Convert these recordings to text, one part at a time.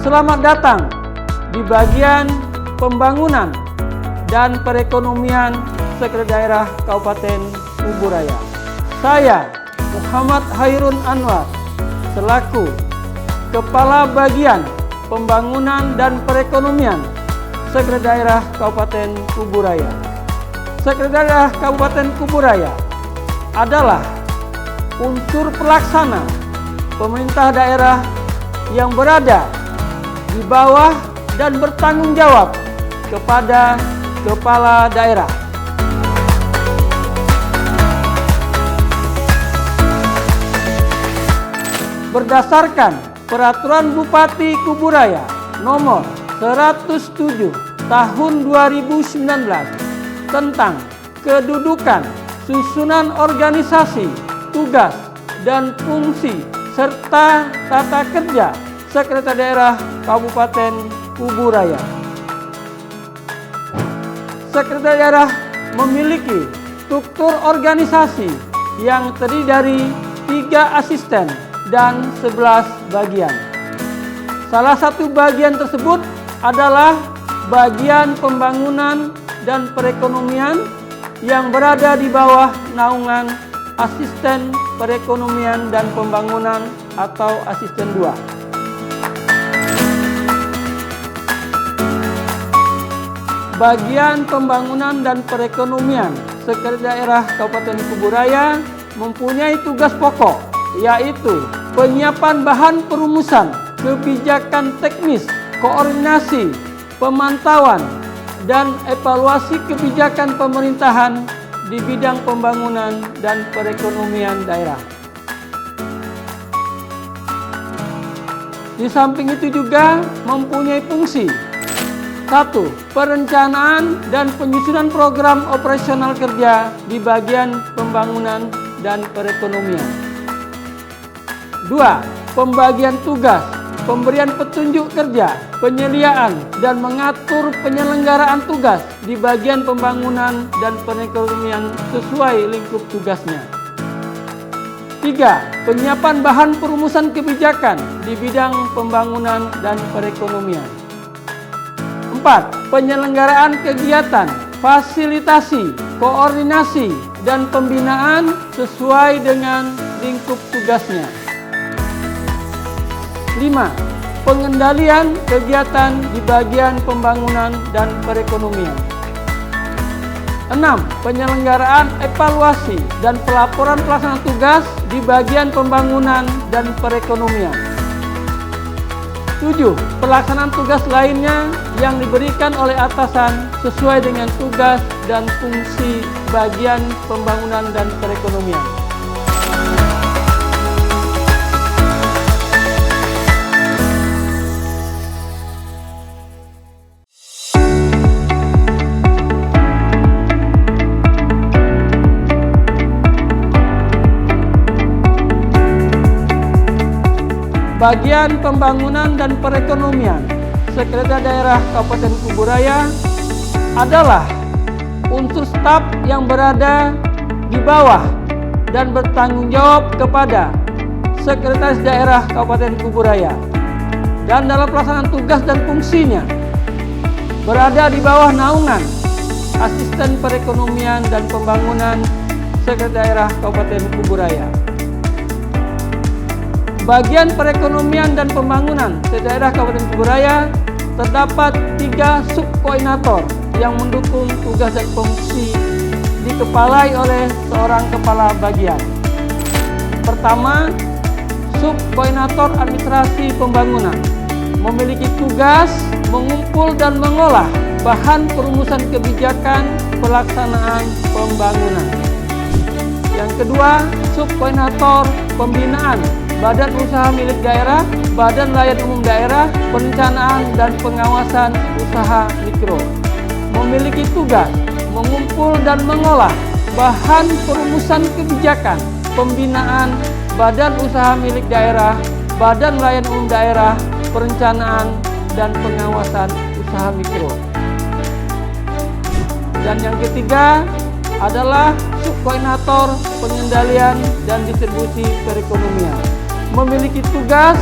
Selamat datang di bagian pembangunan dan perekonomian Sekretariat Daerah Kabupaten Kuburaya. Saya Muhammad Hairun Anwar selaku Kepala Bagian Pembangunan dan Perekonomian Sekretariat Daerah Kabupaten Kuburaya. Sekretariat Daerah Kabupaten Kuburaya adalah unsur pelaksana pemerintah daerah yang berada di bawah dan bertanggung jawab kepada kepala daerah. Berdasarkan Peraturan Bupati Kuburaya Nomor 107 Tahun 2019 tentang kedudukan, susunan organisasi, tugas, dan fungsi serta tata kerja Sekretariat Daerah Kabupaten Kuburaya. Sekretariat Daerah memiliki struktur organisasi yang terdiri dari 3 asisten dan 11 bagian. Salah satu bagian tersebut adalah bagian pembangunan dan perekonomian yang berada di bawah naungan asisten perekonomian dan pembangunan atau asisten 2. Bagian pembangunan dan perekonomian Sekretariat Daerah Kabupaten Kuburaya mempunyai tugas pokok, yaitu penyiapan bahan perumusan, kebijakan teknis, koordinasi, pemantauan, dan evaluasi kebijakan pemerintahan di bidang pembangunan dan perekonomian daerah. Di samping itu juga mempunyai fungsi 1. Perencanaan dan penyusunan program operasional kerja di bagian pembangunan dan perekonomian. 2. Pembagian tugas, pemberian petunjuk kerja, penyediaan dan mengatur penyelenggaraan tugas di bagian pembangunan dan perekonomian sesuai lingkup tugasnya. 3. Penyiapan bahan perumusan kebijakan di bidang pembangunan dan perekonomian. 4. Penyelenggaraan kegiatan, fasilitasi, koordinasi, dan pembinaan sesuai dengan lingkup tugasnya. 5. Pengendalian kegiatan di bagian pembangunan dan perekonomian. 6. Penyelenggaraan evaluasi dan pelaporan pelaksanaan tugas di bagian pembangunan dan perekonomian. 7. Pelaksanaan tugas lainnya yang diberikan oleh atasan sesuai dengan tugas dan fungsi bagian pembangunan dan perekonomian. Bagian pembangunan dan perekonomian Sekretariat Daerah Kabupaten Kuburaya adalah unsur staf yang berada di bawah dan bertanggung jawab kepada Sekretaris Daerah Kabupaten Kuburaya, dan dalam pelaksanaan tugas dan fungsinya berada di bawah naungan Asisten Perekonomian dan Pembangunan Sekretariat Daerah Kabupaten Kuburaya. Bagian perekonomian dan pembangunan Sekretariat Daerah Kabupaten Kuburaya terdapat 3 subkoordinator yang mendukung tugas dan fungsi dikepalai oleh seorang kepala bagian. Pertama, subkoordinator administrasi pembangunan memiliki tugas mengumpul dan mengolah bahan perumusan kebijakan pelaksanaan pembangunan. Yang kedua, subkoordinator pembinaan Badan Usaha Milik Daerah, Badan Layanan Umum Daerah, Perencanaan dan Pengawasan Usaha Mikro memiliki tugas mengumpul dan mengolah bahan perumusan kebijakan pembinaan Badan Usaha Milik Daerah, Badan Layanan Umum Daerah, Perencanaan dan Pengawasan Usaha Mikro. Dan yang ketiga adalah subkoordinator pengendalian dan distribusi perekonomian, memiliki tugas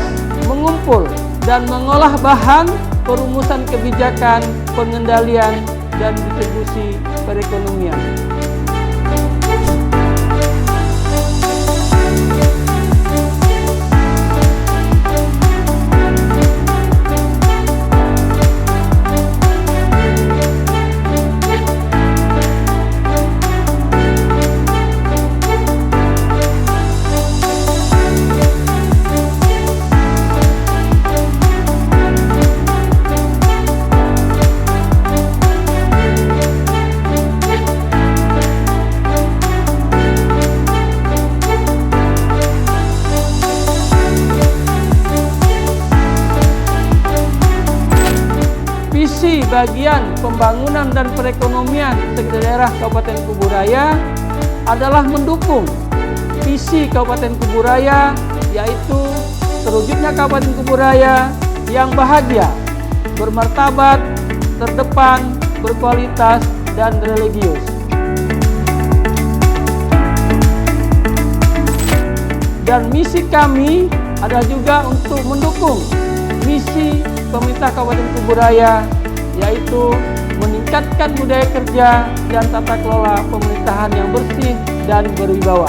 mengumpul dan mengolah bahan perumusan kebijakan, pengendalian, dan distribusi perekonomian. Visi bagian pembangunan dan perekonomian Sekretariat Daerah Kabupaten Kuburaya adalah mendukung visi Kabupaten Kuburaya, yaitu terwujudnya Kabupaten Kuburaya yang bahagia, bermartabat, terdepan, berkualitas, dan religius. Dan misi kami adalah juga untuk mendukung misi pemerintah Kabupaten Kuburaya, yaitu meningkatkan budaya kerja dan tata kelola pemerintahan yang bersih dan berwibawa.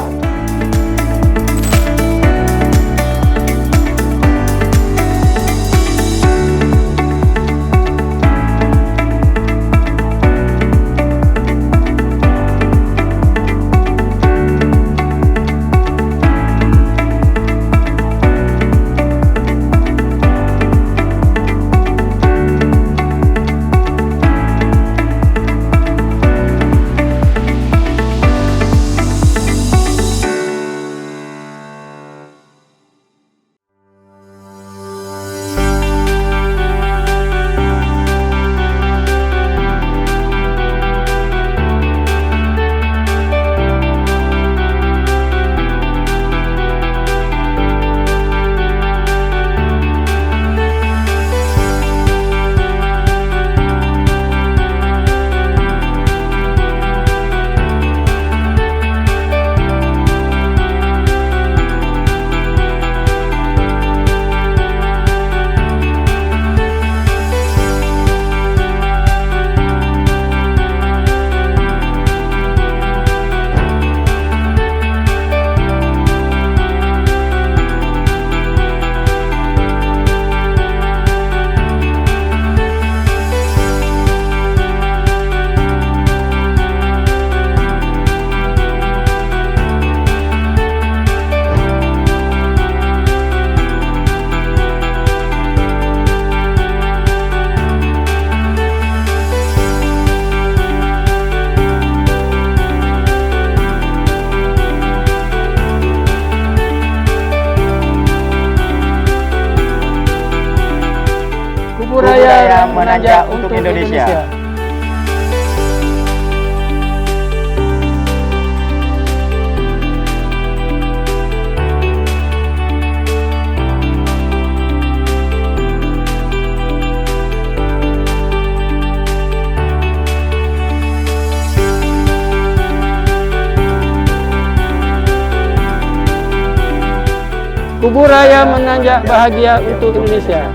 Kuburaya menanjak untuk Indonesia. Kuburaya menanjak bahagia untuk Indonesia.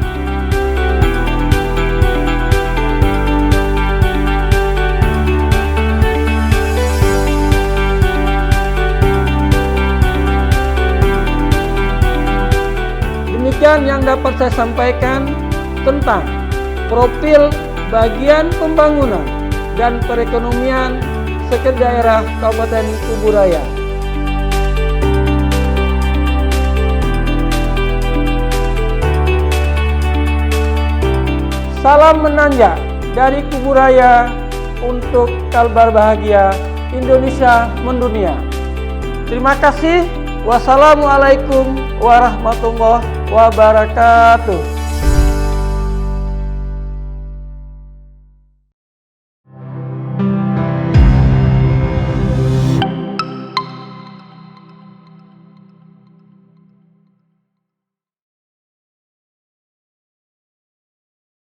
Demikian yang dapat saya sampaikan tentang profil bagian pembangunan dan perekonomian Sekretariat Daerah Kabupaten Kuburaya. Salam menanjak dari Kuburaya untuk Kalbar Bahagia Indonesia Mendunia. Terima kasih. Wassalamualaikum warahmatullahi wabarakatuh.